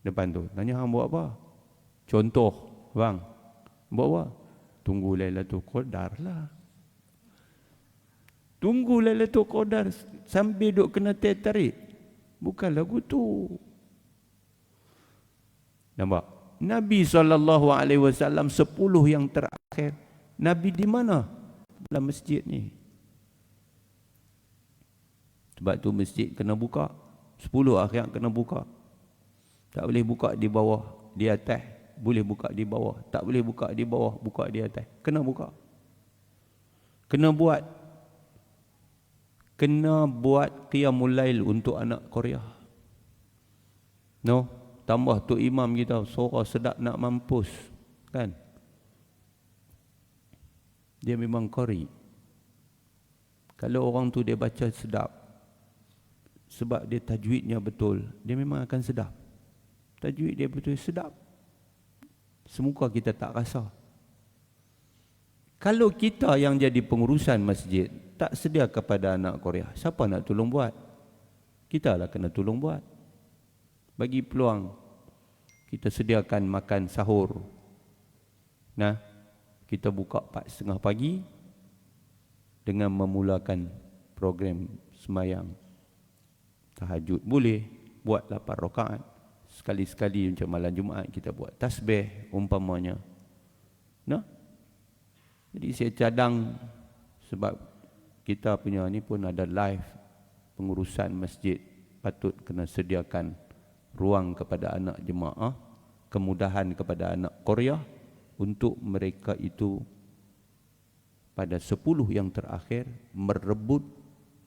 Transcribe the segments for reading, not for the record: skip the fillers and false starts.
depan tu. Tanya hang buat apa? Contoh, bang. Buat apa? Tunggu Lailatul Qadar lah. Tunggu Lailatul Qadar sambil duk kena tarik. Bukan lagu tu. Nampak? Nabi SAW 10 yang terakhir. Nabi di mana? Dalam masjid ni. Sebab tu masjid kena buka. 10 akhir kena buka. Tak boleh buka di bawah, di atas. Boleh buka di bawah. Tak boleh buka di bawah, buka di atas. Kena buka. Kena buat. Kena buat qiyamul lail untuk anak Korea. No? Tambah tu imam kita, suara sedap nak mampus. Kan? Dia memang qari. Kalau orang tu dia baca sedap, sebab dia tajwidnya betul, dia memang akan sedap. Tajwid dia betul sedap. Semuka kita tak rasa. Kalau kita yang jadi pengurusan masjid tak sedia kepada anak Korea, siapa nak tolong buat? Kita lah kena tolong buat. Bagi peluang, kita sediakan makan sahur. Nah, kita buka 4:30 pagi dengan memulakan program semayang tahajud. Boleh buat 8 rakaat. Sekali-sekali macam malam Jumaat kita buat tasbih umpamanya. Nah, jadi saya cadang sebab kita punya ni pun ada live pengurusan masjid, patut kena sediakan ruang kepada anak jemaah, kemudahan kepada anak Korea untuk mereka itu pada 10 yang terakhir merebut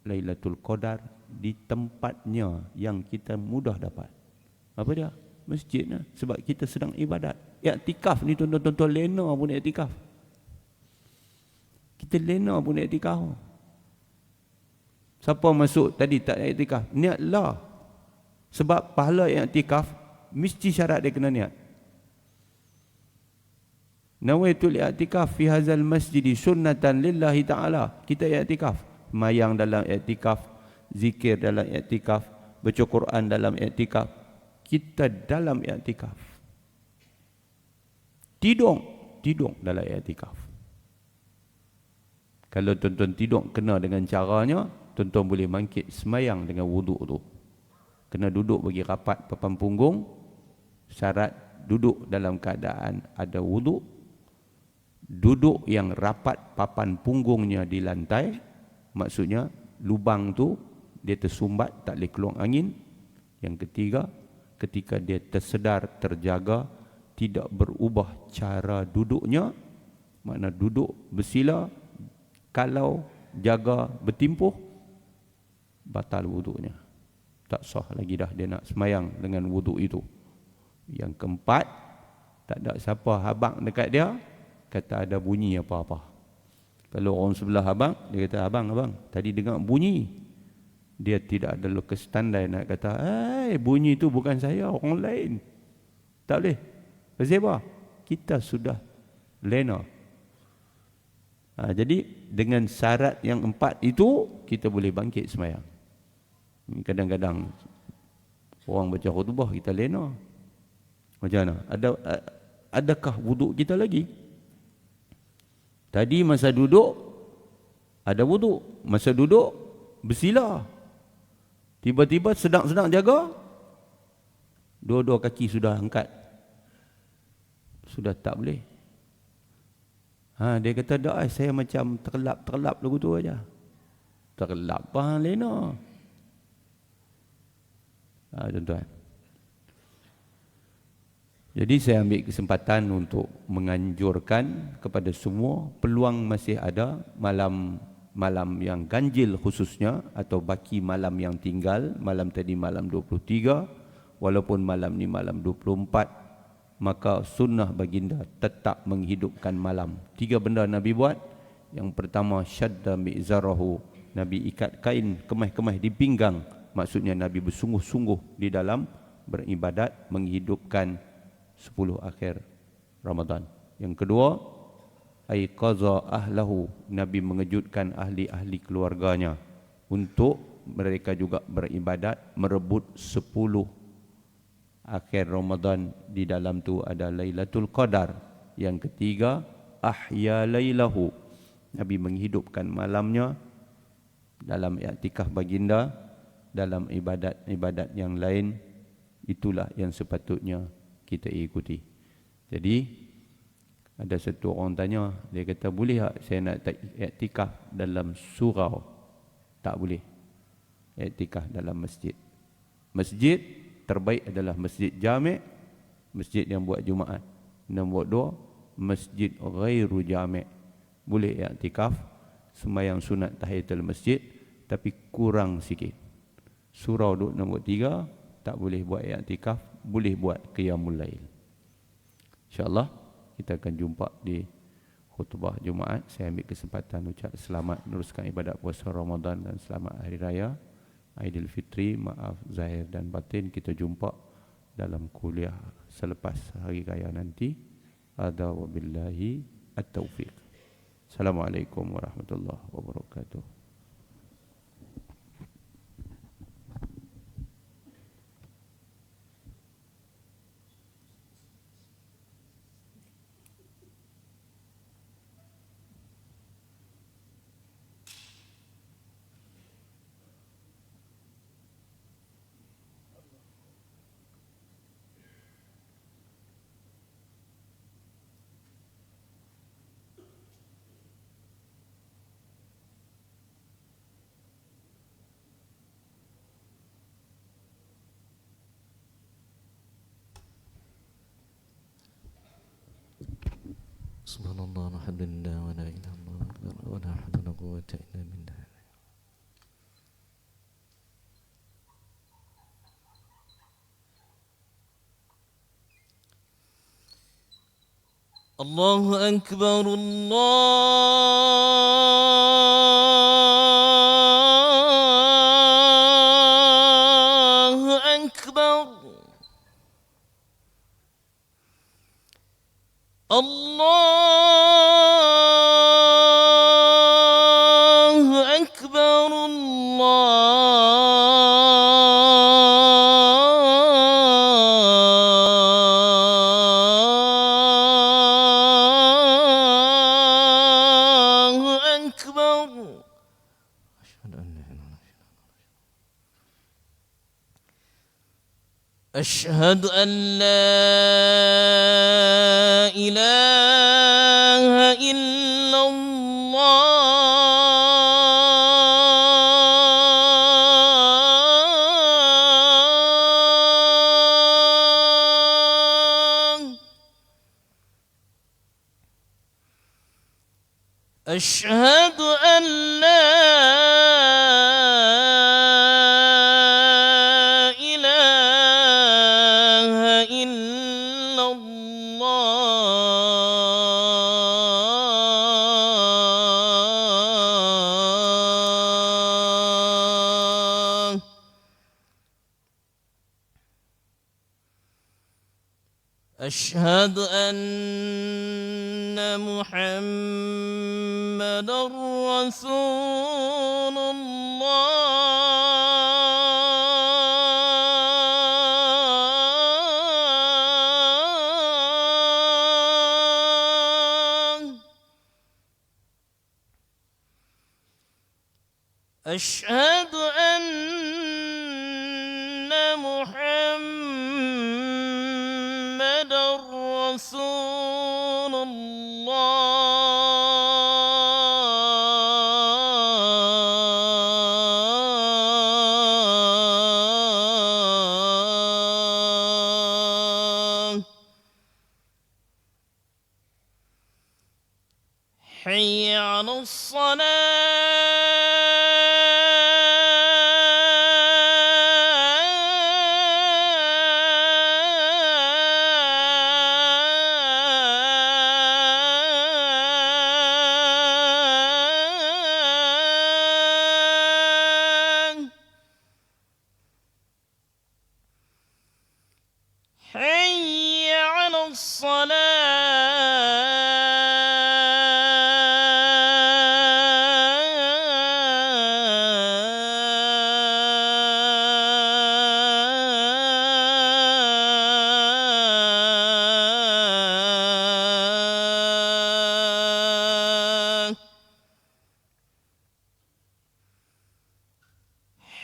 Lailatul Qadar di tempatnya yang kita mudah dapat. Apa dia? Masjidnya. Sebab kita sedang ibadat. Iktikaf ni tuan-tuan lena pun iktikaf. Kita lena pun iktikaf. Siapa masuk tadi tak iktikaf? Niatlah. Sebab pahala iktikaf mesti syarat dia kena niat. Nawaitul i'tikaf fi hadzal masjid sunnatan lillahi ta'ala. Kita i'tikaf, mayang dalam i'tikaf, zikir dalam i'tikaf, baca Quran dalam i'tikaf. Kita dalam i'tikaf. Tidur dalam i'tikaf. Kalau tuan-tuan tidur kena dengan caranya, tuan-tuan boleh bangkit semayang dengan wuduk tu. Kena duduk bagi rapat papan punggung. Syarat duduk dalam keadaan ada wuduk. Duduk yang rapat papan punggungnya di lantai. Maksudnya lubang tu dia tersumbat, tak boleh keluar angin. Yang ketiga, ketika dia tersedar, terjaga, tidak berubah cara duduknya. Makna duduk bersila, kalau jaga bertimpuh, batal wuduknya. Tak sah lagi dah dia nak semayang dengan wuduk itu. Yang keempat, tak ada siapa habaq dekat dia, kata ada bunyi apa-apa. Kalau orang sebelah abang, dia kata, abang, tadi dengar bunyi. Dia tidak ada lukas tandai nak kata, bunyi itu bukan saya, orang lain. Tak boleh. Sebab kita sudah lena. Jadi dengan syarat yang 4 itu, kita boleh bangkit semayang. Kadang-kadang orang baca khutbah kita lena. Macam mana? Adakah wuduk kita lagi? Tadi masa duduk ada wuduk, masa duduk bersila. Tiba-tiba sedang jaga, dua-dua kaki sudah angkat. Sudah tak boleh. Dia kata, dah saya macam terlap lagu tu aja. Terlap apa lena? Tuan-tuan. Jadi saya ambil kesempatan untuk menganjurkan kepada semua, peluang masih ada, malam yang ganjil khususnya, atau baki malam yang tinggal, malam tadi malam 23, walaupun malam ni malam 24, maka sunnah baginda tetap menghidupkan malam. 3 benda Nabi buat. Yang pertama, syadda mi'zarahu, Nabi ikat kain kemah-kemah di pinggang. Maksudnya Nabi bersungguh-sungguh di dalam beribadat, menghidupkan 10 akhir Ramadan. Yang kedua, aiqaza ahlahu, Nabi mengejutkan ahli-ahli keluarganya untuk mereka juga beribadat, merebut 10 akhir Ramadan, di dalam tu ada Lailatul Qadar. Yang ketiga, ahya lailahu, Nabi menghidupkan malamnya dalam i'tikaf baginda, dalam ibadat-ibadat yang lain. Itulah yang sepatutnya kita ikuti. Jadi ada satu orang tanya, dia kata, boleh tak saya nak i'tikaf dalam surau? Tak boleh. I'tikaf dalam masjid. Masjid terbaik adalah masjid jami', masjid yang buat Jumaat. Nombor 2, masjid ghairu jami'. Boleh i'tikaf sembahyang sunat tahiyatul masjid, tapi kurang sikit. Surau duduk nombor 3, tak boleh buat i'tikaf, boleh buat qiyamul lail. InsyaAllah kita akan jumpa di khutbah Jumaat. Saya ambil kesempatan ucap selamat meneruskan ibadat puasa Ramadan dan selamat Hari Raya Aidilfitri, maaf zahir dan batin. Kita jumpa dalam kuliah selepas Hari Raya nanti. Hadza wabillahi at-taufiq. Assalamualaikum warahmatullahi wabarakatuh. Subhanallah, alhamdulillah, wa la ilaha illallah, wa la hawla wa la quwwata illa billah. Allahu akbar, Allahu akbar. Allahu akbar, Allahu akbar. Asyhadu an la ilaha illallah. Asyhadu an la ilaha illallah. Asyhadu anna Muhammadar Rasulullah. Asyhadu anna Muhammadar Rasulullah. Hayya 'alas salah. Hayya 'alas salah.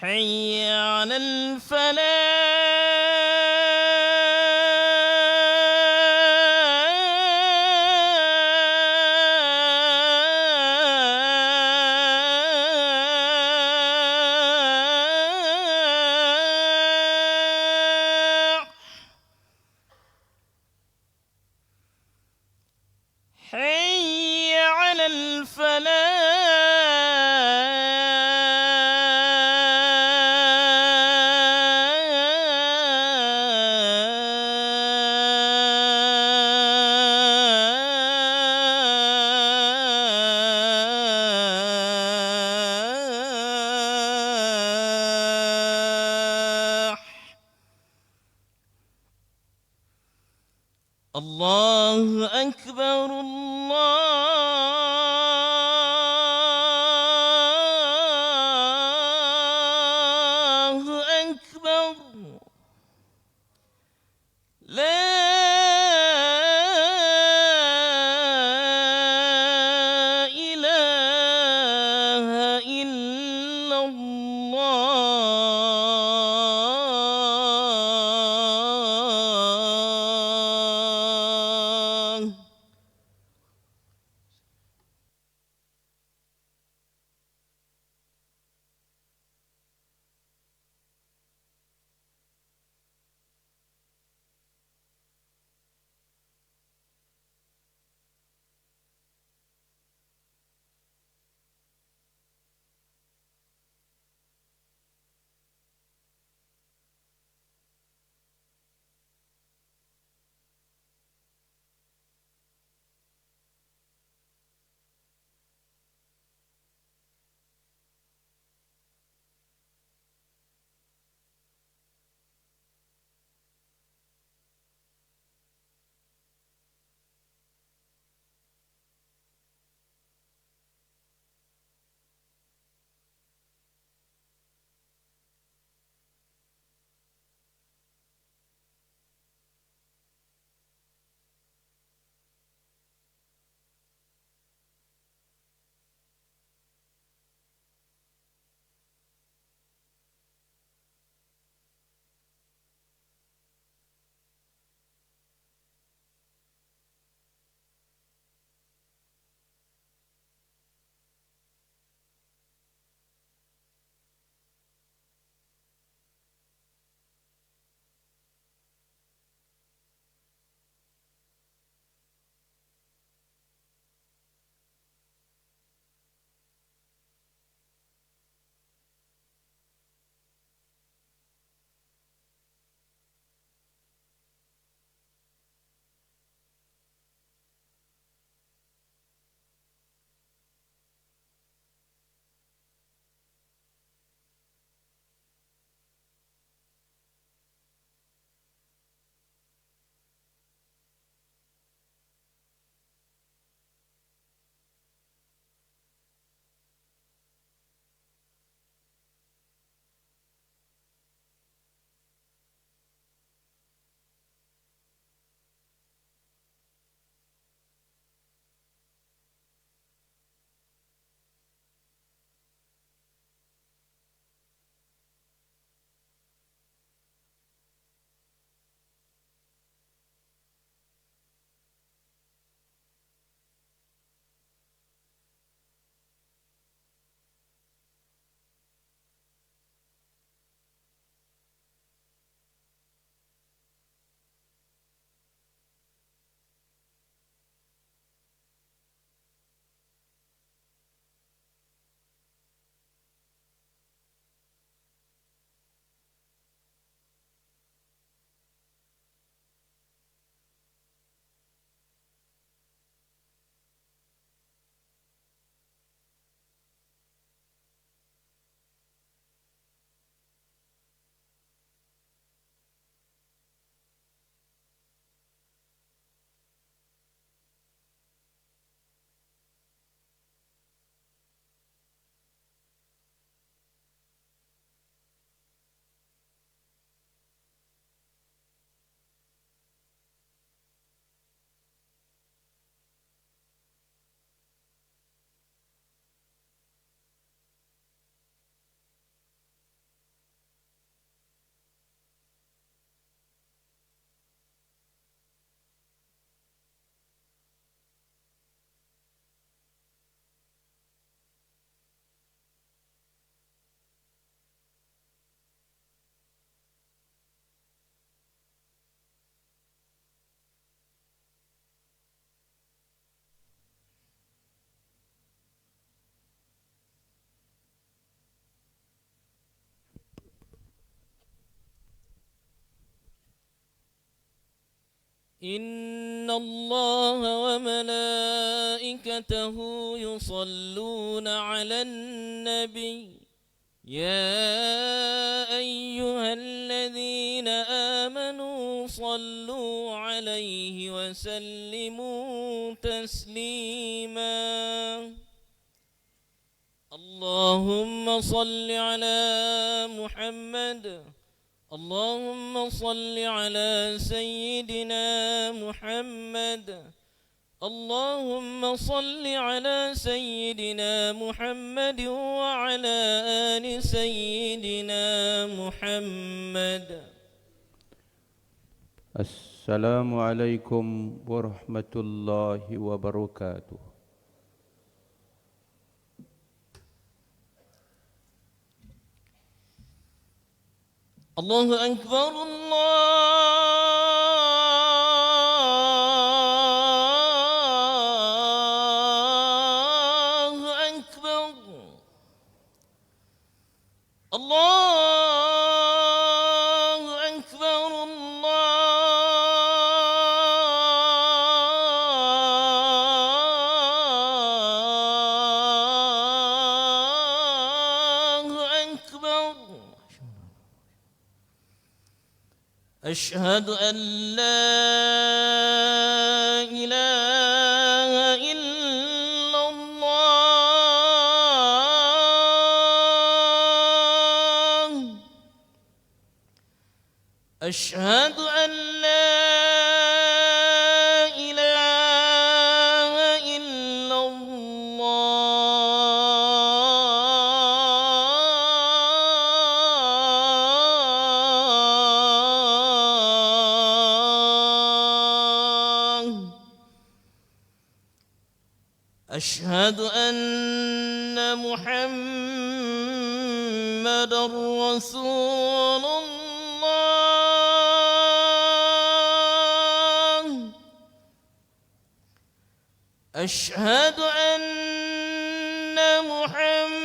حي على الفلاح حي على الفلاح الله أكبر الله أكبر لا إله إلا الله إن الله وملائكته يصلون على النبي يا أيها الذين آمنوا صلوا عليه وسلموا تسليما اللهم صل على محمد اللهم صل على سيدنا محمد اللهم صل على سيدنا محمد وعلى آل سيدنا محمد. السلام عليكم ورحمة الله وبركاته. الله أكبر الله أكبر الله أكبر الله أكبر. أشهد أن لا إله إلا الله أشهد أن لا إله إلا الله أشهد أن محمدًا رسول الله أشهد أن محمدًا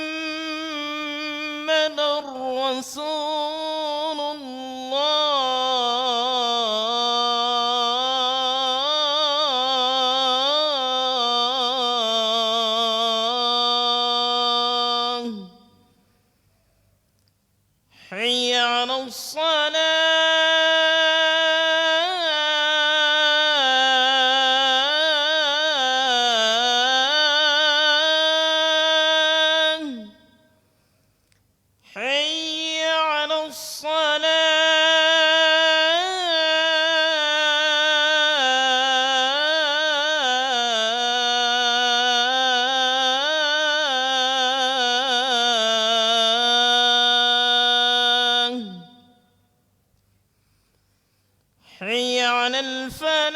رسول الله. حي على الصلاة حي على الصلاة حي على الفلاح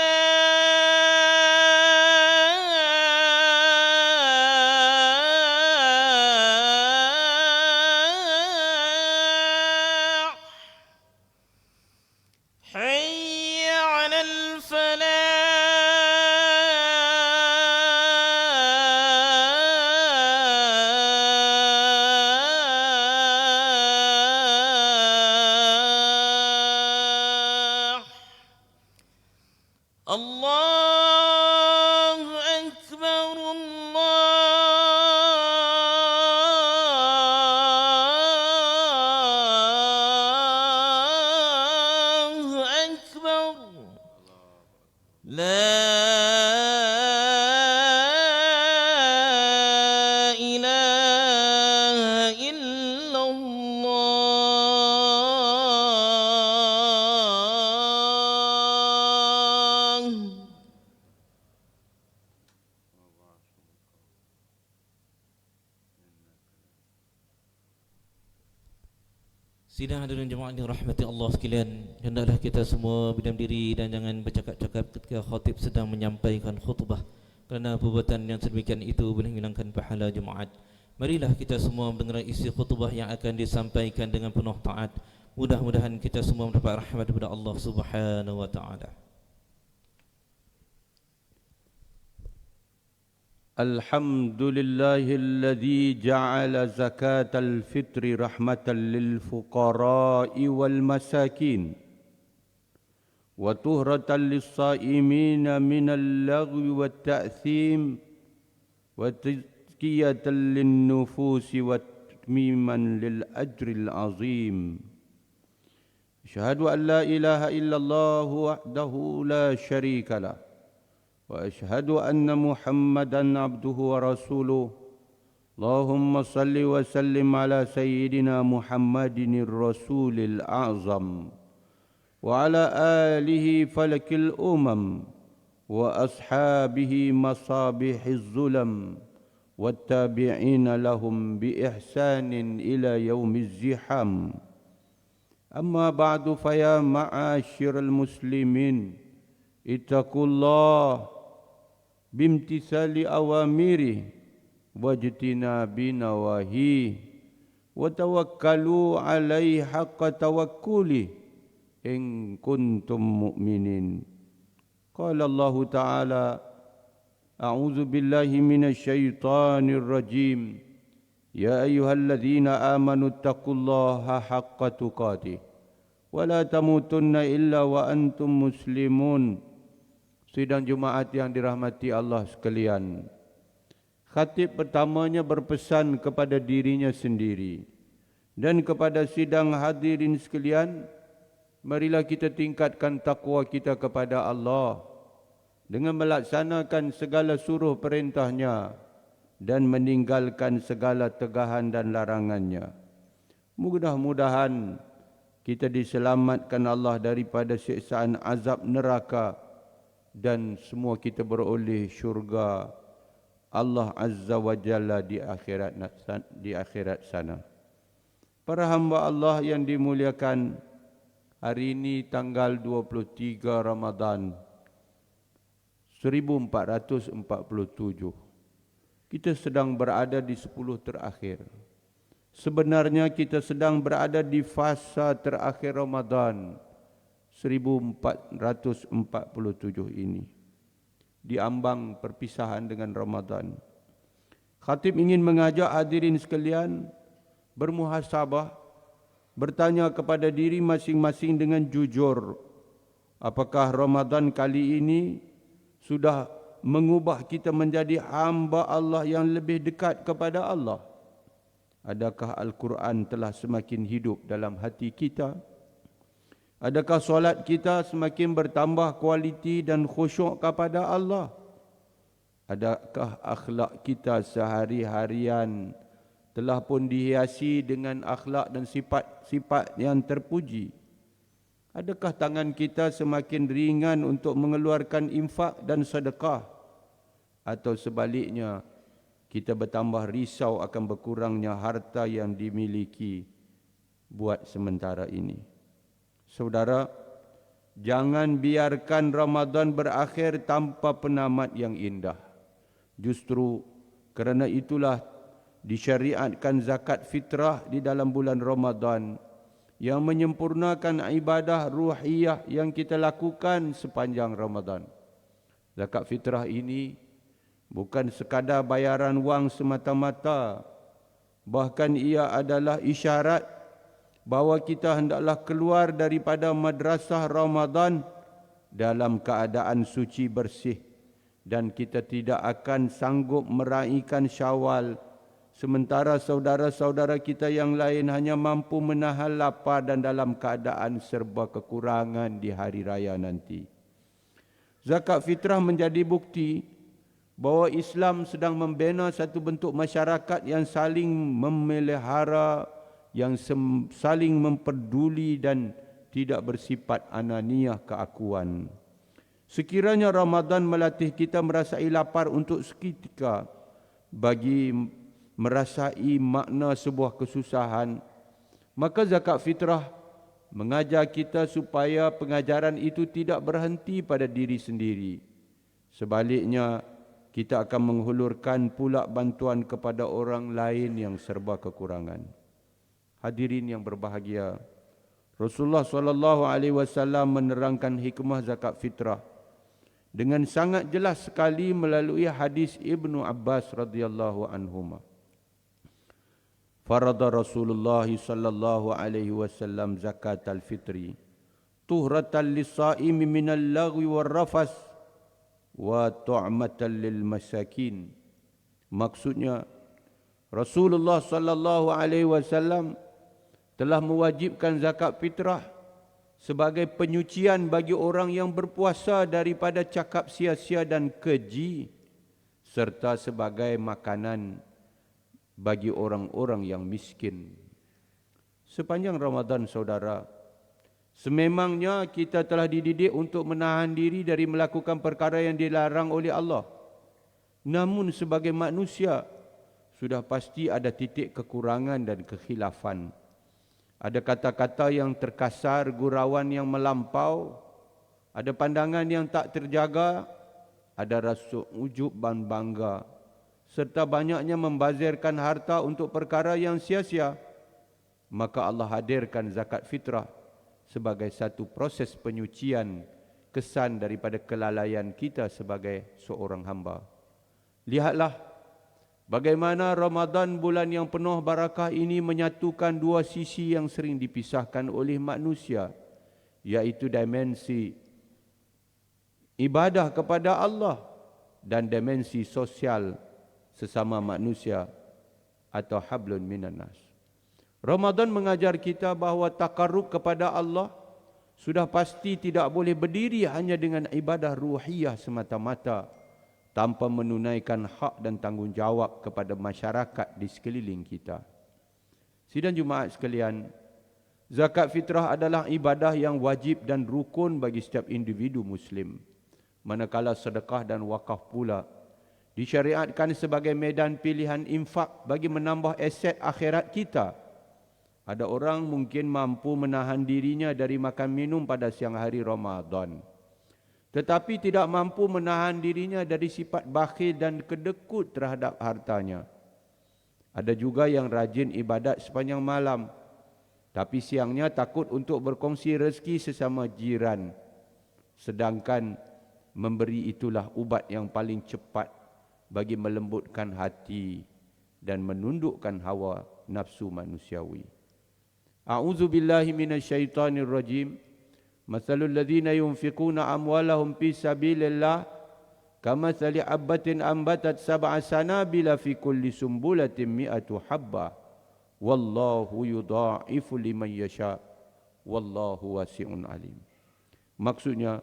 حي على الفلاح. الله أكبر الله أكبر لا إله إلا الله. Sidang hadirin jemaah yang dirahmati Allah sekalian, hendaklah kita semua berdiam diri dan jangan bercakap-cakap ketika khatib sedang menyampaikan khutbah, kerana perbuatan yang sedemikian itu boleh menghilangkan pahala jemaat. Marilah kita semua mendengar isi khutbah yang akan disampaikan dengan penuh taat. Mudah-mudahan kita semua mendapat rahmat daripada Allah Subhanahu wa taala. الحمد لله الذي جعل زكاة الفطر رحمة للفقراء والمساكين وطهرة للصائمين من اللغو والتأثيم وتزكية للنفوس وتتميما للأجر العظيم. أشهد أن لا إله إلا الله وحده لا شريك له وأشهد أن محمدا عبده ورسوله. اللهم صل وسلم على سيدنا محمد الرسول الأعظم وعلى آله فلك الأمم وأصحابه مصابيح الظلم والتابعين لهم بإحسان إلى يوم الزحام. أما بعد فيا معاشر المسلمين اتقوا الله بامتثال أوامره واجتناب نواهيه وتوكلوا عليه حق توكله إن كنتم مؤمنين. قال الله تعالى: أعوذ بالله من الشيطان الرجيم يا أيها الذين آمنوا اتقوا الله حق تقاته ولا تموتن إلا وأنتم مسلمون. Sidang Jumaat yang dirahmati Allah sekalian, khatib pertamanya berpesan kepada dirinya sendiri dan kepada sidang hadirin sekalian, marilah kita tingkatkan takwa kita kepada Allah dengan melaksanakan segala suruh perintahnya dan meninggalkan segala tegahan dan larangannya. Mudah-mudahan kita diselamatkan Allah daripada siksaan azab neraka dan semua kita beroleh syurga Allah Azza wa Jalla di akhirat sana. Para hamba Allah yang dimuliakan, hari ini tanggal 23 Ramadan 1447. Kita sedang berada di 10 terakhir. Sebenarnya kita sedang berada di fasa terakhir Ramadan 1447 ini, di ambang perpisahan dengan Ramadan. Khatib ingin mengajak hadirin sekalian bermuhasabah, bertanya kepada diri masing-masing dengan jujur, apakah Ramadan kali ini sudah mengubah kita menjadi hamba Allah yang lebih dekat kepada Allah? Adakah Al-Quran telah semakin hidup dalam hati kita? Adakah solat kita semakin bertambah kualiti dan khusyuk kepada Allah? Adakah akhlak kita sehari-harian telah pun dihiasi dengan akhlak dan sifat-sifat yang terpuji? Adakah tangan kita semakin ringan untuk mengeluarkan infak dan sedekah? Atau sebaliknya, kita bertambah risau akan berkurangnya harta yang dimiliki buat sementara ini? Saudara, jangan biarkan Ramadan berakhir tanpa penamat yang indah. Justru kerana itulah disyariatkan zakat fitrah di dalam bulan Ramadan yang menyempurnakan ibadah ruhiyah yang kita lakukan sepanjang Ramadan. Zakat fitrah ini bukan sekadar bayaran wang semata-mata, bahkan ia adalah isyarat bahawa kita hendaklah keluar daripada madrasah Ramadan dalam keadaan suci bersih, dan kita tidak akan sanggup meraihkan Syawal sementara saudara-saudara kita yang lain hanya mampu menahan lapar dan dalam keadaan serba kekurangan di hari raya nanti. Zakat fitrah menjadi bukti bahawa Islam sedang membina satu bentuk masyarakat yang saling memelihara, yang saling memperduli dan tidak bersifat ananiah keakuan. Sekiranya Ramadan melatih kita merasai lapar untuk seketika bagi merasai makna sebuah kesusahan, maka zakat fitrah mengajar kita supaya pengajaran itu tidak berhenti pada diri sendiri. Sebaliknya, kita akan menghulurkan pula bantuan kepada orang lain yang serba kekurangan. Hadirin yang berbahagia, Rasulullah SAW menerangkan hikmah zakat fitrah dengan sangat jelas sekali melalui hadis Ibnu Abbas radhiyallahu anhuma. Farada Rasulullah sallallahu alaihi wasallam zakat al-fitri tuhratan lis-saimi minal lagwi war rafas wa tu'matan lil masakin. Maksudnya Rasulullah sallallahu alaihi wasallam telah mewajibkan zakat fitrah sebagai penyucian bagi orang yang berpuasa daripada cakap sia-sia dan keji, serta sebagai makanan bagi orang-orang yang miskin. Sepanjang Ramadan, saudara, sememangnya kita telah dididik untuk menahan diri dari melakukan perkara yang dilarang oleh Allah. Namun sebagai manusia, sudah pasti ada titik kekurangan dan kekhilafan. Ada kata-kata yang terkasar, gurauan yang melampau, ada pandangan yang tak terjaga, ada rasa ujub dan bangga, serta banyaknya membazirkan harta untuk perkara yang sia-sia. Maka Allah hadirkan zakat fitrah sebagai satu proses penyucian kesan daripada kelalaian kita sebagai seorang hamba. Lihatlah bagaimana Ramadan, bulan yang penuh barakah ini, menyatukan dua sisi yang sering dipisahkan oleh manusia, yaitu dimensi ibadah kepada Allah dan dimensi sosial sesama manusia atau hablun minan nas. Ramadan mengajar kita bahawa takarrub kepada Allah sudah pasti tidak boleh berdiri hanya dengan ibadah ruhiyah semata-mata, tanpa menunaikan hak dan tanggungjawab kepada masyarakat di sekeliling kita. Sidang Jumaat sekalian, zakat fitrah adalah ibadah yang wajib dan rukun bagi setiap individu Muslim. Manakala sedekah dan wakaf pula disyariatkan sebagai medan pilihan infak bagi menambah aset akhirat kita. Ada orang mungkin mampu menahan dirinya dari makan minum pada siang hari Ramadan, tetapi tidak mampu menahan dirinya dari sifat bakhil dan kedekut terhadap hartanya. Ada juga yang rajin ibadat sepanjang malam, tapi siangnya takut untuk berkongsi rezeki sesama jiran. Sedangkan memberi itulah ubat yang paling cepat bagi melembutkan hati dan menundukkan hawa nafsu manusiawi. A'udzu billahi minasyaitonir rajim. Mathalul ladzina yunfiquna amwalahum fi sabilillah kamathali habbatin ambatat sab'a sanabila fi kulli sumbulatin mi'atu habbah wallahu yudha'ifu liman yasha wallahu wasi'un alim. Maksudnya,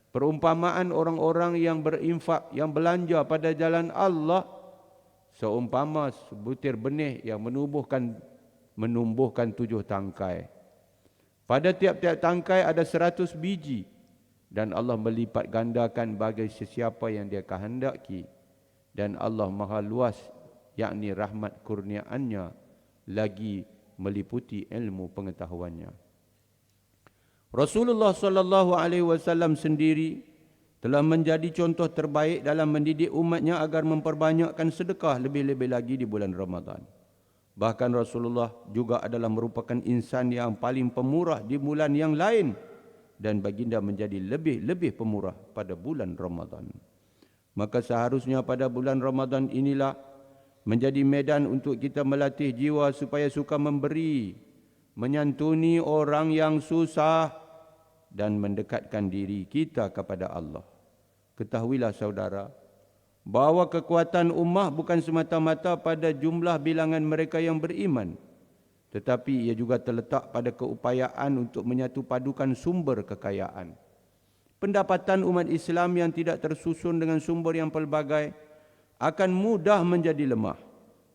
perumpamaan orang-orang yang berinfak, yang belanja pada jalan Allah, seumpama sebutir benih yang menumbuhkan 7 tangkai. Pada tiap-tiap tangkai ada 100 biji, dan Allah melipat gandakan bagi sesiapa yang Dia kehendaki, dan Allah Maha luas, yakni rahmat kurniaannya lagi meliputi ilmu pengetahuannya. Rasulullah sallallahu alaihi wasallam sendiri telah menjadi contoh terbaik dalam mendidik umatnya agar memperbanyakkan sedekah, lebih-lebih lagi di bulan Ramadan. Bahkan Rasulullah juga adalah merupakan insan yang paling pemurah di bulan yang lain, dan baginda menjadi lebih-lebih pemurah pada bulan Ramadan. Maka seharusnya pada bulan Ramadan inilah menjadi medan untuk kita melatih jiwa supaya suka memberi, menyantuni orang yang susah, dan mendekatkan diri kita kepada Allah. Ketahuilah saudara, bahawa kekuatan ummah bukan semata-mata pada jumlah bilangan mereka yang beriman, tetapi ia juga terletak pada keupayaan untuk menyatu padukan sumber kekayaan. Pendapatan umat Islam yang tidak tersusun dengan sumber yang pelbagai akan mudah menjadi lemah.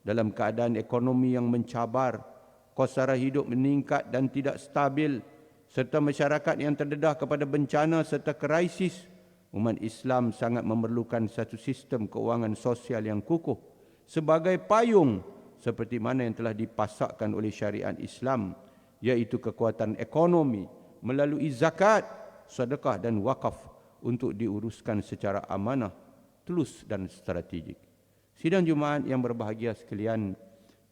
Dalam keadaan ekonomi yang mencabar, kos sara hidup meningkat dan tidak stabil, serta masyarakat yang terdedah kepada bencana serta krisis, umat Islam sangat memerlukan satu sistem keuangan sosial yang kukuh sebagai payung seperti mana yang telah dipasakkan oleh syariat Islam, iaitu kekuatan ekonomi melalui zakat, sedekah dan wakaf untuk diuruskan secara amanah, tulus dan strategik. Sidang Jumaat yang berbahagia sekalian,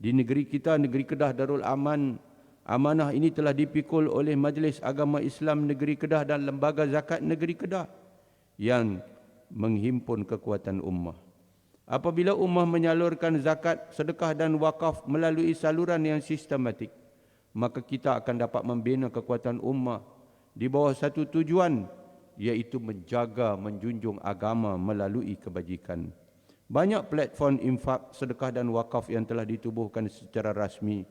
di negeri kita, negeri Kedah Darul Aman, amanah ini telah dipikul oleh Majlis Agama Islam Negeri Kedah dan Lembaga Zakat Negeri Kedah yang menghimpun kekuatan ummah. Apabila ummah menyalurkan zakat, sedekah dan wakaf melalui saluran yang sistematik, maka kita akan dapat membina kekuatan ummah di bawah satu tujuan, iaitu menjaga, menjunjung agama melalui kebajikan. Banyak platform infak, sedekah dan wakaf yang telah ditubuhkan secara rasmi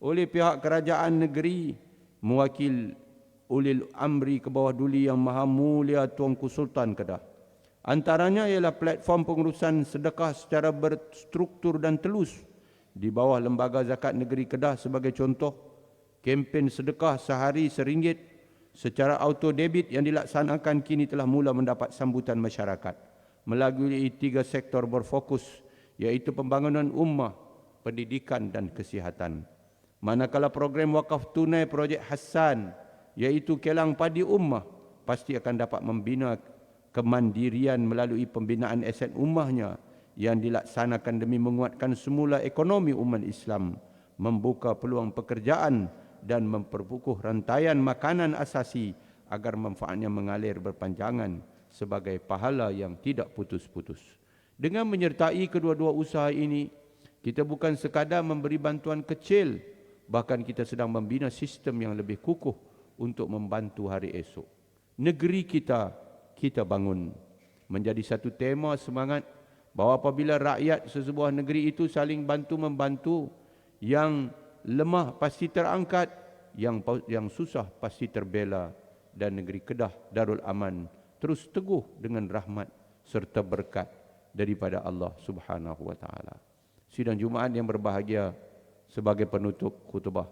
oleh pihak kerajaan negeri, mewakil ulil amri ke bawah duli Yang Maha Mulia Tuanku Sultan Kedah. Antaranya ialah platform pengurusan sedekah secara berstruktur dan telus di bawah Lembaga Zakat Negeri Kedah sebagai contoh. Kempen sedekah sehari RM1 secara auto debit yang dilaksanakan kini telah mula mendapat sambutan masyarakat melalui 3 sektor berfokus, iaitu pembangunan ummah, pendidikan dan kesihatan. Manakala program wakaf tunai projek Hassan, iaitu kelang padi ummah, pasti akan dapat membina kemandirian melalui pembinaan aset ummahnya yang dilaksanakan demi menguatkan semula ekonomi umat Islam, membuka peluang pekerjaan dan memperkukuh rantaian makanan asasi agar manfaatnya mengalir berpanjangan sebagai pahala yang tidak putus-putus. Dengan menyertai kedua-dua usaha ini, kita bukan sekadar memberi bantuan kecil, bahkan kita sedang membina sistem yang lebih kukuh untuk membantu hari esok. Negeri kita bangun menjadi satu tema semangat bahawa apabila rakyat sesebuah negeri itu saling bantu-membantu, yang lemah pasti terangkat, yang susah pasti terbela, dan negeri Kedah Darul Aman terus teguh dengan rahmat serta berkat daripada Allah Subhanahu wa taala. Sidang Jumaat yang berbahagia, sebagai penutup khutbah,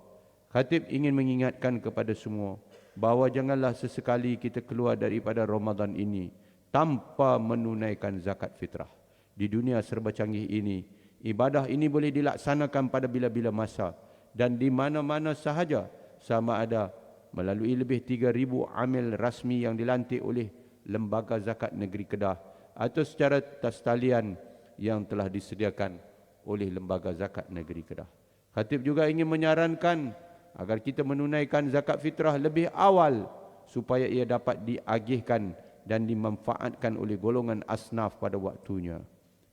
khatib ingin mengingatkan kepada semua bahawa janganlah sesekali kita keluar daripada Ramadan ini tanpa menunaikan zakat fitrah. Di dunia serba canggih ini, ibadah ini boleh dilaksanakan pada bila-bila masa dan di mana-mana sahaja, sama ada melalui lebih 3,000 amil rasmi yang dilantik oleh Lembaga Zakat Negeri Kedah atau secara tas talian yang telah disediakan oleh Lembaga Zakat Negeri Kedah. Khatib juga ingin menyarankan agar kita menunaikan zakat fitrah lebih awal supaya ia dapat diagihkan dan dimanfaatkan oleh golongan asnaf pada waktunya.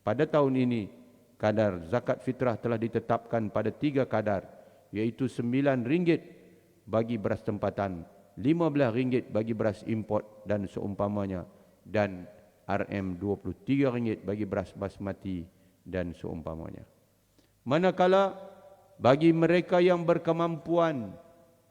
Pada tahun ini, kadar zakat fitrah telah ditetapkan pada 3 kadar, iaitu RM9 bagi beras tempatan, RM15 bagi beras import dan seumpamanya, dan RM23 bagi beras basmati dan seumpamanya. Manakala bagi mereka yang berkemampuan,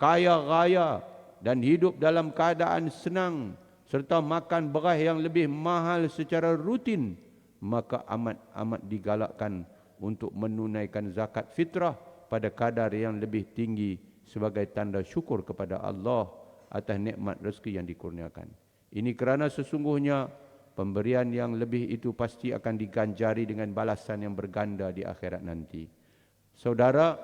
kaya raya dan hidup dalam keadaan senang serta makan beras yang lebih mahal secara rutin, maka amat digalakkan untuk menunaikan zakat fitrah pada kadar yang lebih tinggi sebagai tanda syukur kepada Allah atas nikmat rezeki yang dikurniakan. Ini kerana sesungguhnya pemberian yang lebih itu pasti akan diganjari dengan balasan yang berganda di akhirat nanti. Saudara,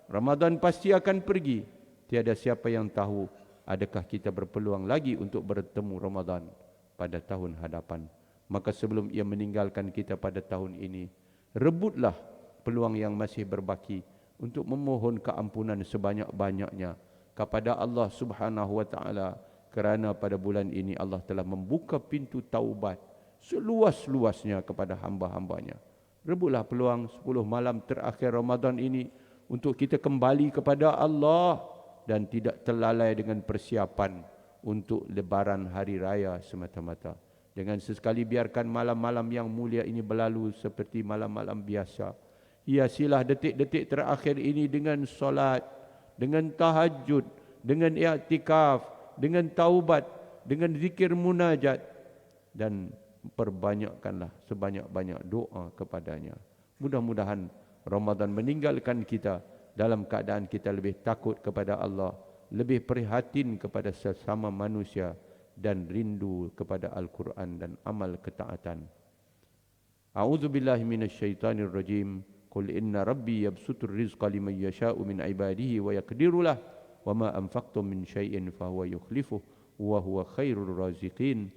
Ramadan pasti akan pergi. Tiada siapa yang tahu adakah kita berpeluang lagi untuk bertemu Ramadan pada tahun hadapan. Maka sebelum ia meninggalkan kita pada tahun ini, rebutlah peluang yang masih berbaki untuk memohon keampunan sebanyak-banyaknya kepada Allah Subhanahu wa taala, kerana pada bulan ini Allah telah membuka pintu taubat seluas-luasnya kepada hamba-hambanya. Rebutlah peluang 10 malam terakhir Ramadan ini untuk kita kembali kepada Allah dan tidak terlalai dengan persiapan untuk lebaran hari raya semata-mata. Dengan sesekali biarkan malam-malam yang mulia ini berlalu seperti malam-malam biasa. Hiasilah detik-detik terakhir ini dengan solat, dengan tahajud, dengan i'tikaf, dengan taubat, dengan zikir munajat, dan perbanyakkanlah sebanyak-banyak doa kepadanya. Mudah-mudahan Ramadan meninggalkan kita dalam keadaan kita lebih takut kepada Allah, lebih prihatin kepada sesama manusia, dan rindu kepada Al-Quran dan amal ketaatan. A'udzubillahi minasyaitanirrajim. Qul inna rabbi yabsutur rizqa liman yasha'u min ibadihi wa yaqdiru lah wa ma anfaqtum min syai'in fahuwa yukhlifuh wa huwa khairur raziqin.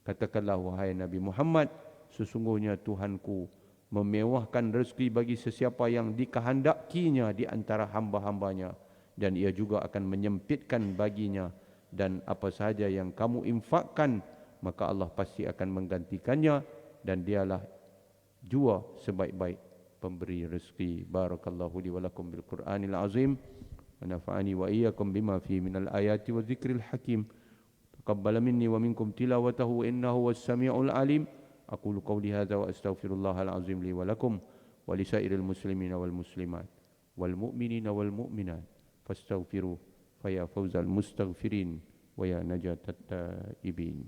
Katakanlah wahai Nabi Muhammad, sesungguhnya Tuhanku memewahkan rezeki bagi sesiapa yang dikehendakinya di antara hamba-hambanya, dan ia juga akan menyempitkan baginya, dan apa sahaja yang kamu infakkan maka Allah pasti akan menggantikannya, dan dialah jua sebaik-baik pemberi rezeki. Barakallahu li wa lakum bil Qur'anil azim wa nafa'ani wa iyyakum bima fihi minal ayati wa dzikril hakim. تقبل مني ومنكم تلاوته إنه هو السميع العليم. أقول قولي هذا وأستغفر الله العظيم لي ولكم ولسائر المسلمين والمسلمات والمؤمنين والمؤمنات فاستغفروه فيا فوز المستغفرين ويا نجاة التائبين.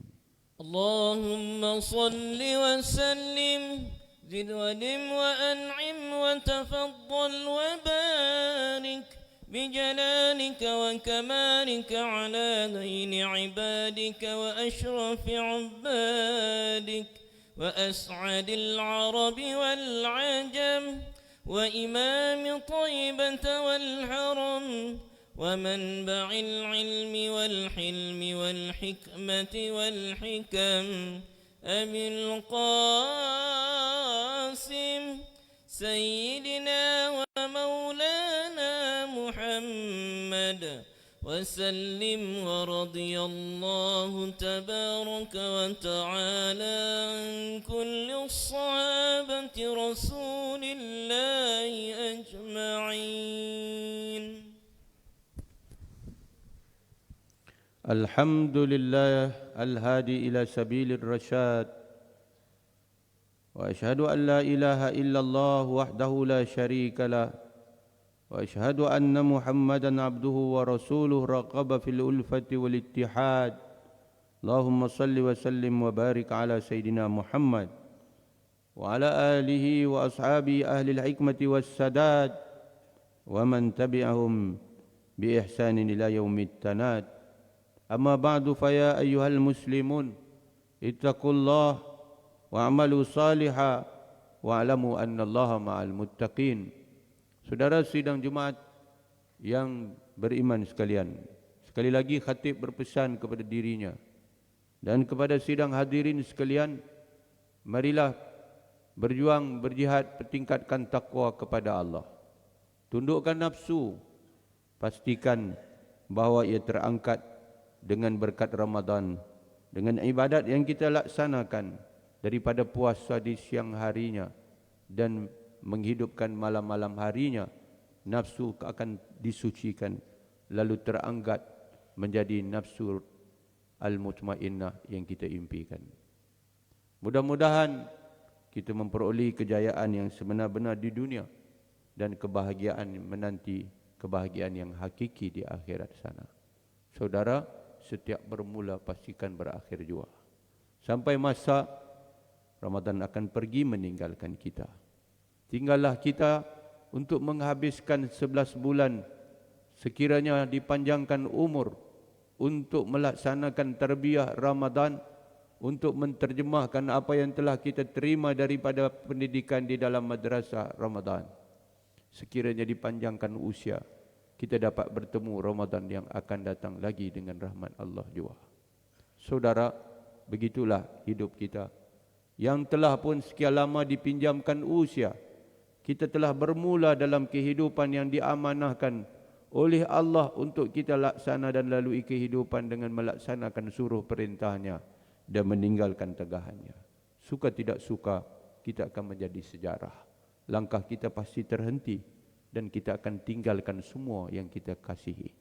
اللهم صل وسلم زد ودم وأنعم وتفضل وبارك بجلالك وكمالك على غير عبادك وأشرف عبادك وأسعد العرب والعجم وإمام طيبة والحرم ومنبع العلم والحلم والحكمة والحكم أبي القاسم سيدنا ومولانا محمد وسلم ورضي الله تبارك وتعالى عن كل الصحابة رسول الله أجمعين. الحمد لله الهادي إلى سبيل الرشاد، وأشهد أن لا إله إلا الله وحده لا شريك له، وأشهد أن محمدا عبده ورسوله رغب في الألفة والاتحاد. اللهم صل وسلم وبارك على سيدنا محمد وعلى آله وأصحابه أهل الحكمة والسداد ومن تبعهم بإحسان إلى يوم التناد. أما بعد فيا أيها المسلمون اتقوا الله واعملوا صالحا واعلموا أن الله مع المتقين. Saudara sidang Jumaat yang beriman sekalian, sekali lagi khatib berpesan kepada dirinya dan kepada sidang hadirin sekalian, marilah berjuang, berjihad, pertingkatkan takwa kepada Allah. Tundukkan nafsu, pastikan bahawa ia terangkat dengan berkat Ramadan, dengan ibadat yang kita laksanakan daripada puasa di siang harinya dan menghidupkan malam-malam harinya, nafsu akan disucikan lalu terangkat menjadi nafsu al-mutmainnah yang kita impikan. Mudah-mudahan kita memperoleh kejayaan yang sebenar-benar di dunia dan kebahagiaan menanti kebahagiaan yang hakiki di akhirat sana. Saudara, setiap bermula pastikan berakhir jua. Sampai masa Ramadan akan pergi meninggalkan kita. Tinggallah kita untuk menghabiskan 11 bulan, sekiranya dipanjangkan umur, untuk melaksanakan tarbiyah Ramadan, untuk menterjemahkan apa yang telah kita terima daripada pendidikan di dalam madrasah Ramadan. Sekiranya dipanjangkan usia, kita dapat bertemu Ramadan yang akan datang lagi dengan rahmat Allah jua. Saudara, begitulah hidup kita yang telah pun sekian lama dipinjamkan usia. Kita telah bermula dalam kehidupan yang diamanahkan oleh Allah untuk kita laksana dan lalui kehidupan dengan melaksanakan suruh perintahnya dan meninggalkan tegahannya. Suka tidak suka, kita akan menjadi sejarah. Langkah kita pasti terhenti dan kita akan tinggalkan semua yang kita kasihi.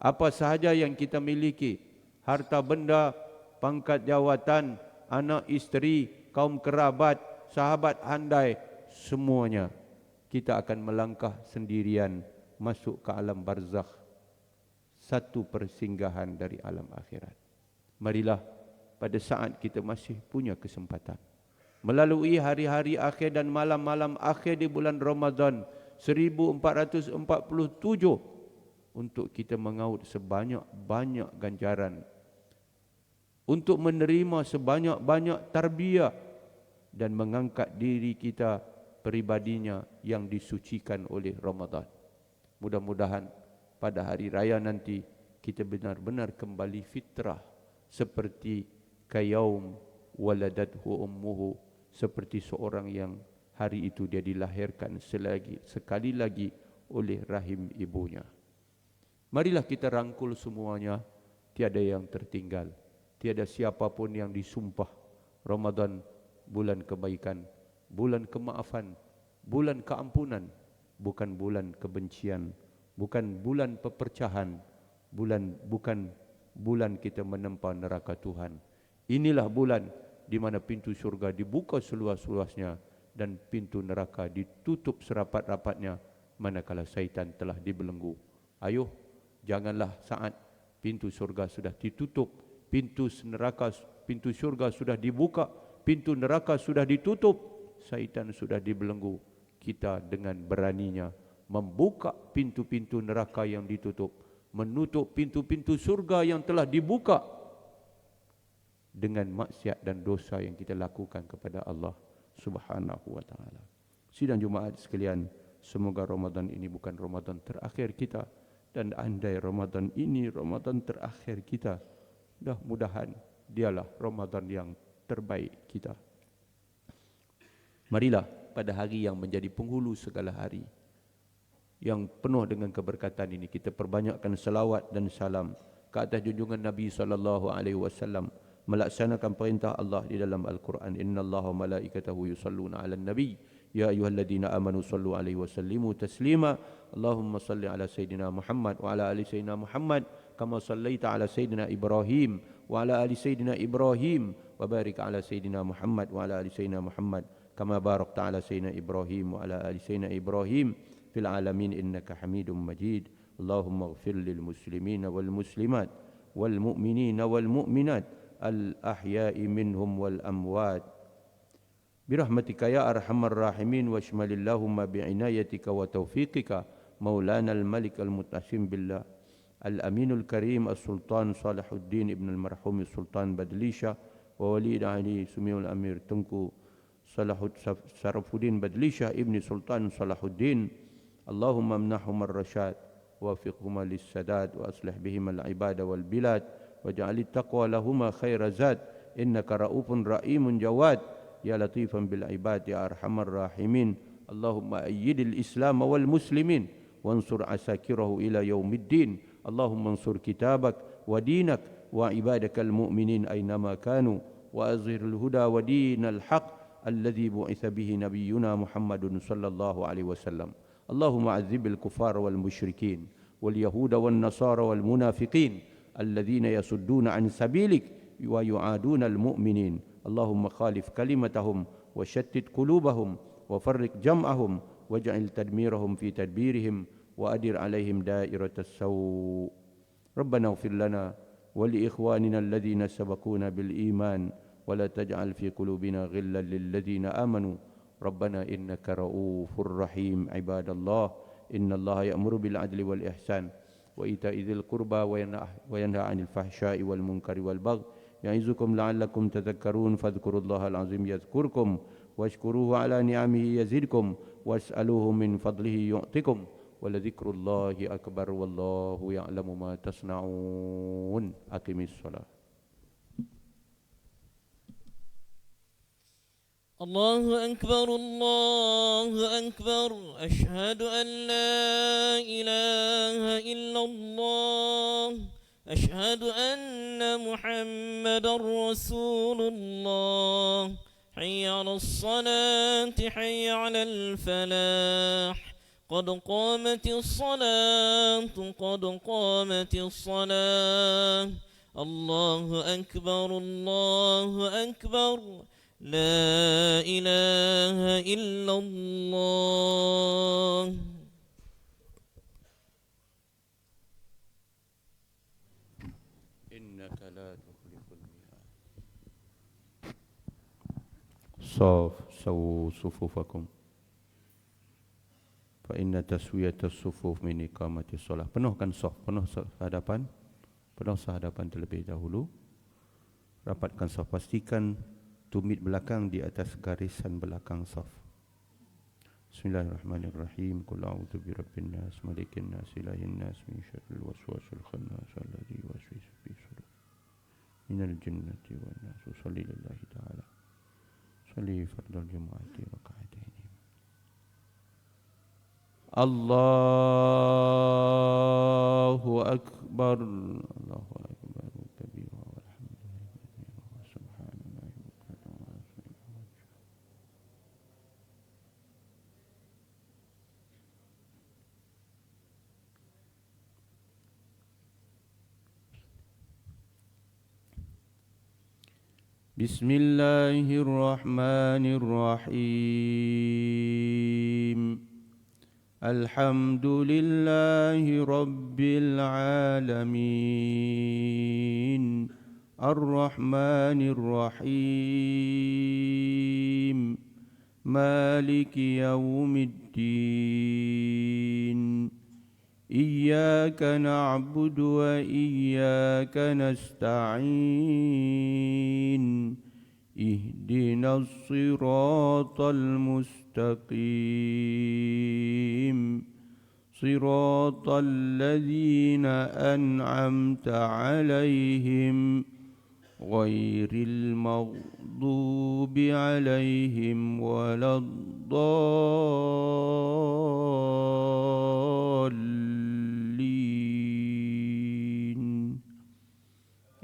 Apa sahaja yang kita miliki, harta benda, pangkat jawatan, anak isteri, kaum kerabat, sahabat handai, semuanya kita akan melangkah sendirian masuk ke alam barzakh, satu persinggahan dari alam akhirat. Marilah pada saat kita masih punya kesempatan, melalui hari-hari akhir dan malam-malam akhir di bulan Ramadan 1447, untuk kita mengaut sebanyak-banyak ganjaran, untuk menerima sebanyak-banyak tarbiyah dan mengangkat diri kita pribadinya yang disucikan oleh Ramadan. Mudah-mudahan pada hari raya nanti kita benar-benar kembali fitrah seperti kayaum waladathu ummuhu, seperti seorang yang hari itu dia dilahirkan sekali lagi oleh rahim ibunya. Marilah kita rangkul semuanya, tiada yang tertinggal, tiada siapapun yang disumpah. Ramadan bulan kebaikan, bulan kemaafan, bulan keampunan, bukan bulan kebencian, bukan bulan pepercahan, bukan bulan kita menempa neraka Tuhan. Inilah bulan di mana pintu syurga dibuka seluas-luasnya dan pintu neraka ditutup serapat-rapatnya manakala syaitan telah dibelenggu. Ayuh, janganlah saat pintu syurga sudah ditutup, pintu syurga sudah dibuka, pintu neraka sudah ditutup, syaitan sudah dibelenggu, kita dengan beraninya membuka pintu-pintu neraka yang ditutup, menutup pintu-pintu surga yang telah dibuka dengan maksiat dan dosa yang kita lakukan kepada Allah Subhanahu wa taala. Sidang Jumaat sekalian, semoga Ramadan ini bukan Ramadan terakhir kita, dan andai Ramadan ini Ramadan terakhir kita, mudah-mudahan dialah Ramadan yang terbaik kita. Marilah pada hari yang menjadi penghulu segala hari, yang penuh dengan keberkatan ini, kita perbanyakkan salawat dan salam ke atas junjungan Nabi SAW, melaksanakan perintah Allah di dalam Al-Quran. Innallaha wa malaikatahu yusalluna 'alan nabi ya ayyuhalladzina amanu sallu 'alaihi wa sallimu taslima. Allahumma salli 'ala sayidina Muhammad wa 'ala ali sayidina Muhammad kama sallaita 'ala sayidina Ibrahim wa 'ala ali sayidina Ibrahim wa barik 'ala sayidina Muhammad wa 'ala ali sayidina Muhammad kama barakta 'ala sayidina Ibrahim wa 'ala ali sayidina Ibrahim fil alamin innaka Hamidum Majid. Allahumma ighfir lil muslimina wal muslimat wal mu'minina wal mu'minat al ahya'i minhum wal amwat birahmatika ya arhamar rahimin washmalillahumma bi'inayatika wa taufiqika maulana al malik al mutasim billah al aminul karim as-sultan Salahuddin ibn al marhum sultan Badlisha wa walid ali sumiul amir Tengku Sarafuddin Badlisha ibn sultan Salahuddin. Allahumma amnahum ar-rasyad wafiqhuma lis-sadad wa aslih bihim al-ibada wal bilad waj'al at-taqwa lahuma khaira zad innaka raufun rahimun jawad ya latifan bil ibad ya arhamar rahimin. Allahumma ayyidil islam wal muslimin wansur asakirahu ila yaumiddin. Allahumma ansur kitabak wa dinak wa ibadakal mu'minin aynama kanu wa azhiril huda wa dinal haq alladhi bu'itha bihi nabiyyuna Muhammadun sallallahu alaihi wasallam. اللهم عذب الكفار والمشركين واليهود والنصارى والمنافقين الذين يصدون عن سبيلك ويعادون المؤمنين. اللهم خالف كلمتهم وشتت قلوبهم وفرق جمعهم واجعل تدميرهم في تدبيرهم وأدر عليهم دائرة السوء. ربنا اغفر لنا ولإخواننا الذين سبقونا بالإيمان ولا تجعل في قلوبنا غلا للذين آمنوا. ربنا إنك رؤوف رحيم. عباد الله إن الله يأمر بالعدل والإحسان وإيتاء ذي القربى وينهى عن الفحشاء والمنكر والبغي يعظكم لعلكم تذكرون. فاذكروا الله العظيم يذكركم واشكروه على نعمه يزدكم واسألوه من فضله يعطكم ولذكر الله أكبر والله يعلم ما تصنعون. أقم الصلاة. الله أكبر الله أكبر أشهد أن لا إله إلا الله أشهد أن محمدا رسول الله. حي على الصلاة حي على الفلاح قد قامت الصلاة قد قامت الصلاة. الله أكبر الله أكبر لا إله إلا الله. إنك لا تخلف الميعاد. سووا صفوفكم فإن تسوية الصفوف من إقامة الصلاة. Penuhkan saf, penuh hadapan terlebih dahulu. Rapatkan saf, pastikan tumit belakang di atas garisan belakang saf. Bismillahirrahmanirrahim. Qul a'udzu birabbin nas, malikin nas, ilahin nas, min syarril waswasil khannas alladzi yuwaswisu fi sudur minal jinnati wan nas. Shalli lillahi ta'ala. Shalli fardal jumu'ati raka'atain. Allahu akbar. Allahu akbar. بسم الله الرحمن الرحيم الحمد لله رب العالمين الرحمن الرحيم مالك يوم الدين إياك نعبد وإياك نستعين اهدنا الصراط المستقيم صراط الذين أنعمت عليهم غير المغضوب عليهم ولا الضالين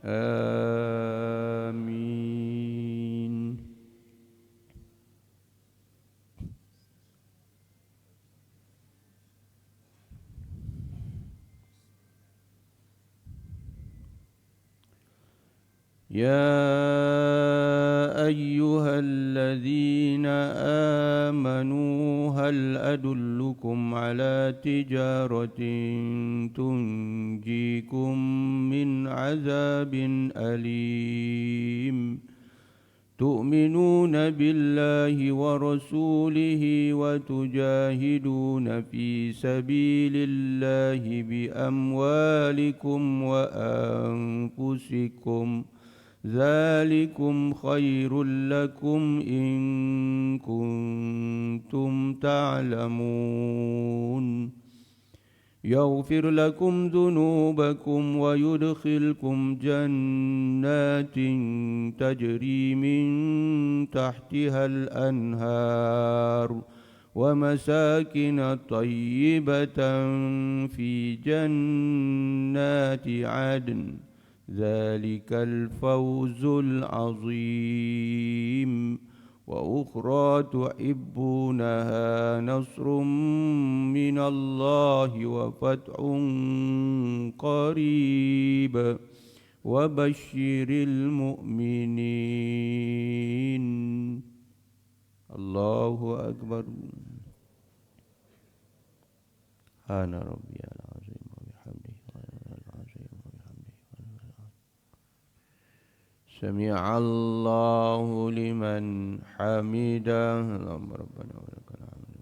آمين. يا أيها الذين آمنوا هل أدلكم على تجارة تنجيكم من عذاب أليم تؤمنون بالله ورسوله وتجاهدون في سبيل الله بأموالكم وأنفسكم ذلكم خير لكم إن كنتم تعلمون يغفر لكم ذنوبكم ويدخلكم جنات تجري من تحتها الأنهار ومساكن طيبة في جنات عدن ذلك الفوز العظيم وأخرى تحبونها نصر من الله وفتح قريب وبشر المؤمنين. الله أكبر. أنا ربي العظيم وبحمده سمع الله لمن حمده اللهم ربنا ولك الحمد.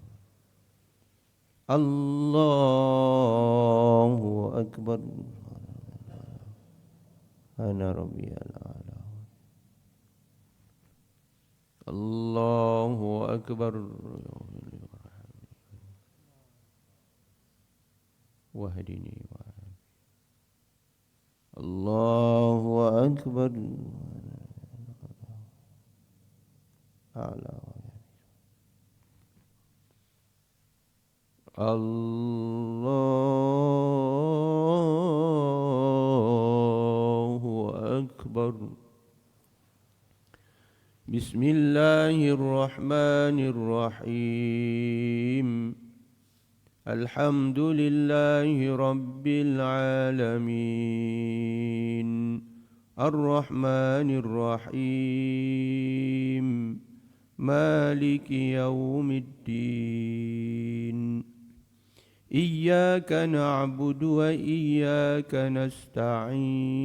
الله أكبر. أنا ربي الأعلى. الله أكبر. واهدني الله أكبر. أعلى. الله أكبر. بسم الله الرحمن الرحيم الحمد لله رب العالمين الرحمن الرحيم مالك يوم الدين إياك نعبد وإياك نستعين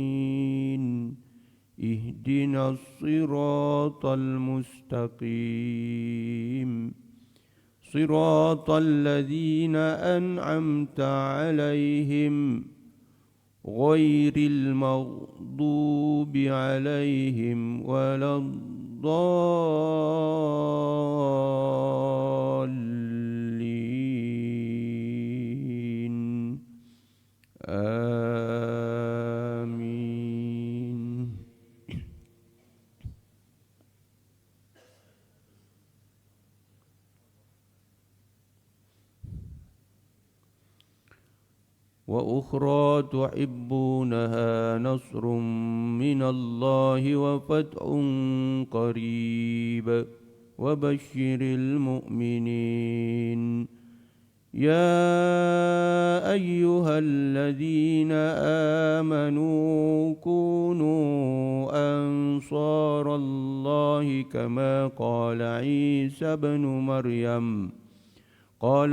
اهدنا الصراط المستقيم صراط الذين أنعمت عليهم غير المغضوب عليهم ولا الضالين آمين. وأخرى تحبونها نصر من الله وفتح قريب وبشر المؤمنين يا أيها الذين آمنوا كونوا أنصار الله كما قال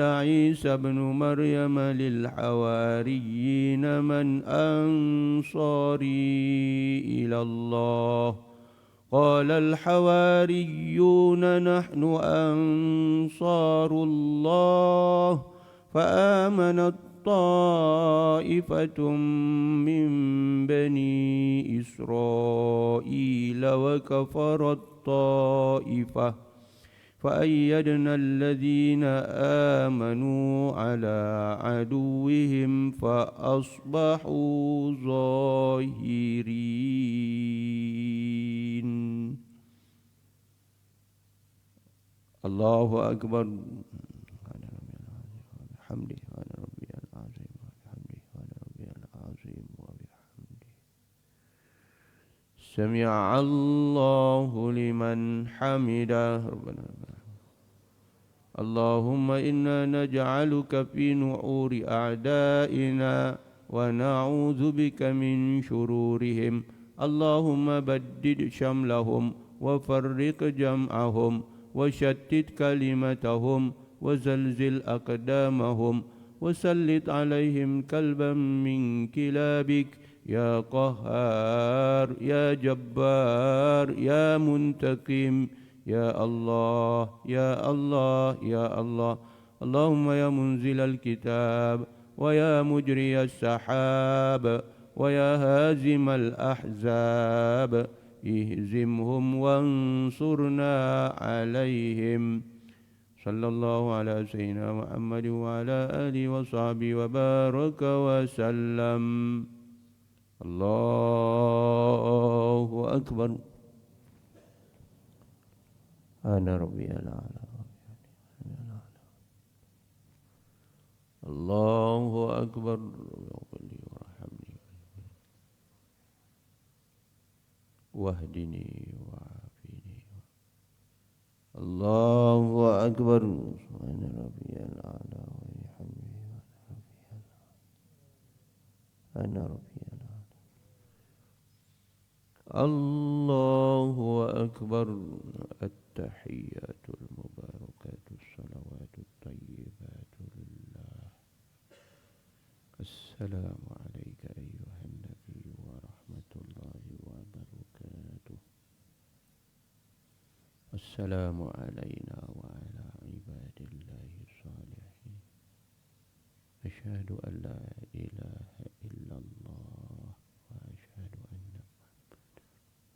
عيسى بن مريم للحواريين من أنصاري إلى الله قال الحواريون نحن أنصار الله فآمنت طائفة من بني إسرائيل وكفرت طائفة فأيدنا الذين آمنوا على عدوهم فأصبحوا ظاهرين. الله أكبر. حمده وأنا ربي العظيم وبحمده وأنا ربي العظيم وبحمده. سمع الله لمن حمده. ربنا اللهم إنا نجعلك في نحور أعدائنا ونعوذ بك من شرورهم. اللهم بدد شملهم وفرق جمعهم وشتت كلمتهم وزلزل أقدامهم وسلط عليهم كلبا من كلابك يا قهار يا جبار يا منتقم يا الله يا الله يا الله. اللهم يا منزل الكتاب ويا مجري السحاب ويا هازم الأحزاب اهزمهم وانصرنا عليهم. صلى الله على سيدنا محمد وعلى آله وصحبه وبارك وسلم. الله أكبر. أنا ربي الأعلى. الله أكبر. وارحمني واهدني وعافني. الله أكبر. سبحان ربي الأعلى وبحمده أنا ربي الأعلى. الله أكبر. التحيات المباركات الصلوات الطيبات لله. السلام عليك أيها النبي ورحمة الله وبركاته. السلام علينا وعلى عباد الله الصالحين. أشهد أن لا إله إلا الله وأشهد أن محمدا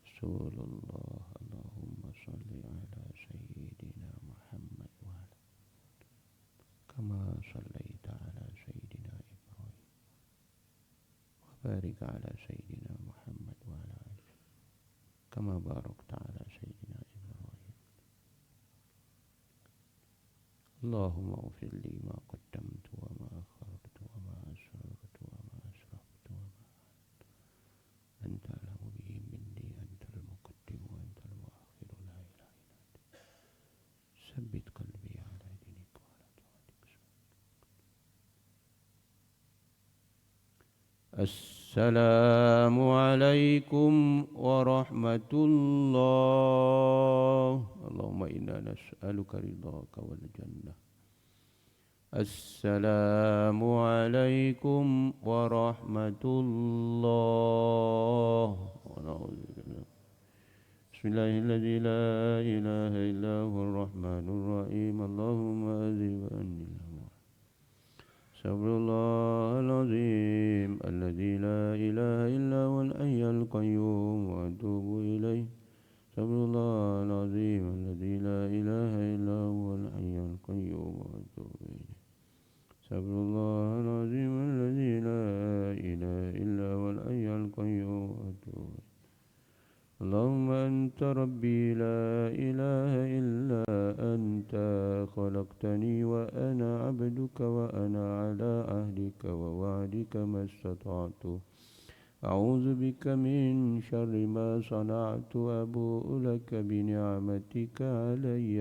رسول الله. اللهم صل على سيدنا محمد وعلى كما صليت على سيدنا إبراهيم وبارك على سيدنا محمد وعلى آله كما باركت على سيدنا إبراهيم. اللهم اغفر لي ما قدمت وما أخرت وما أسررت وما أسرفت وما أنت أعلم به مني. أنت المقدم وأنت المؤخر لا إله إلا أنت. ثبت قلبي على دينك وعلى طاعتك. السلام عليكم ورحمة الله. اللهم إنا نسألك رضاك والجنة. السلام عليكم ورحمة الله. بسم الله الذي لا إله إلا هو الرحمن الرحيم. اللهم أذهب عني الهوى. استغفر الله العظيم الذي لا إله إلا هو الحي القيوم وأتوب إليه. استغفر الله العظيم الذي لا إله إلا هو الحي القيوم وأتوب إليه. استغفر الله العظيم الذي لا إله إلا هو الحي القيوم وأتوب إليه. اللهم أنت ربي لا إله إلا أنت خلقتني وأنا عبدك وأنا على عهدك ووعدك ما استطعت. أعوذ بك من شر ما صنعت. أبوء لك بنعمتك علي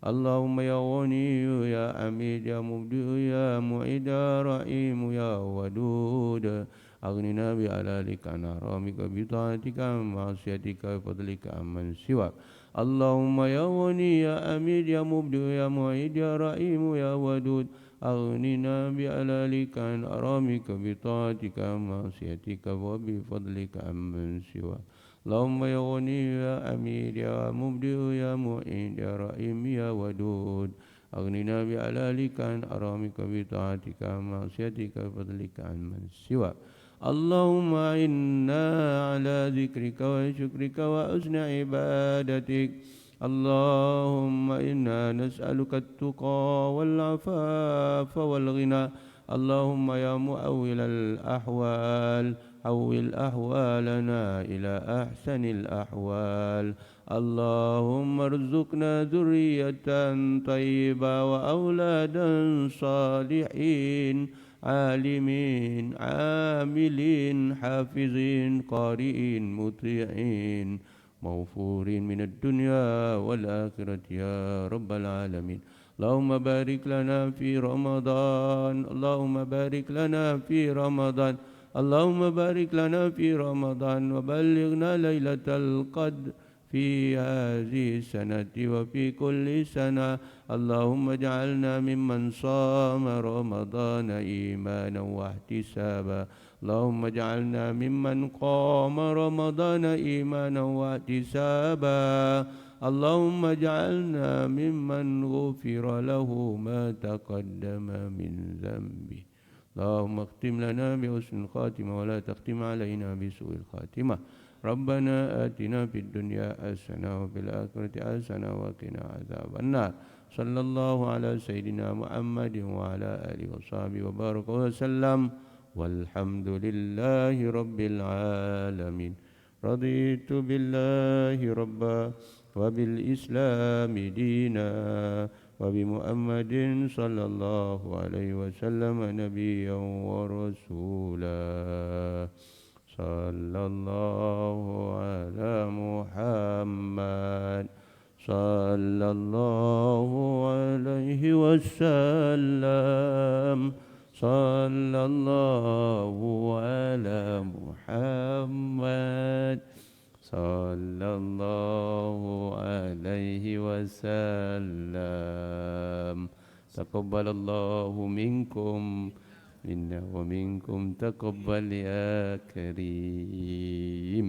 اللهم يا غني يا حميد يا مبدئ يا معيد يا رحيم يا ودود أغننا بحلالك عن حرامك بطاعتك عن معصيتك بفضلك عمن سواك اللهم يا غني يا حميد يا مبدئ يا معيد يا رحيم يا ودود أغننا بحلالك عن حرامك بطاعتك عن معصيتك وبفضلك عمن سواك اللهم يا غني يا حميد يا مبدئ يا معيد يا رحيم يا ودود أغننا بحلالك عن حرامك بطاعتك عن معصيتك بفضلك عن من سواك اللهم إنا على ذكرك وشكرك وحسن عبادتك اللهم إنا نسألك التقى والعفاف والغنى اللهم يا مؤول الأحوال حول أحوالنا إلى أحسن الأحوال اللهم ارزقنا ذرية طيبة وأولادا صالحين عالمين عاملين حافظين قارئين مطيعين موفورين من الدنيا والآخرة يا رب العالمين اللهم بارك لنا في رمضان اللهم بارك لنا في رمضان اللهم بارك لنا في رمضان وبلغنا ليلة القدر في هذه السنة وفي كل سنة اللهم اجعلنا ممن صام رمضان إيمانا واحتسابا اللهم اجعلنا ممن قام رمضان إيمانا واحتسابا اللهم اجعلنا ممن غفر له ما تقدم من ذنبه اللهم اختم لنا بحسن الخاتمة ولا تختم علينا بسوء الخاتمة ربنا آتنا في الدنيا حسنة وفي الآخرة حسنة وقنا عذاب النار صلى الله على سيدنا محمد وعلى آله وصحبه وبارك وسلم والحمد لله رب العالمين رضيت بالله ربا وبالإسلام دينا وبمحمد صلى الله عليه وسلم نبيا ورسولا صلى الله على محمد صلى الله عليه وسلم صلى الله على محمد صلى الله عليه وسلم تقبل الله منكم منا ومنكم تقبل يا كريم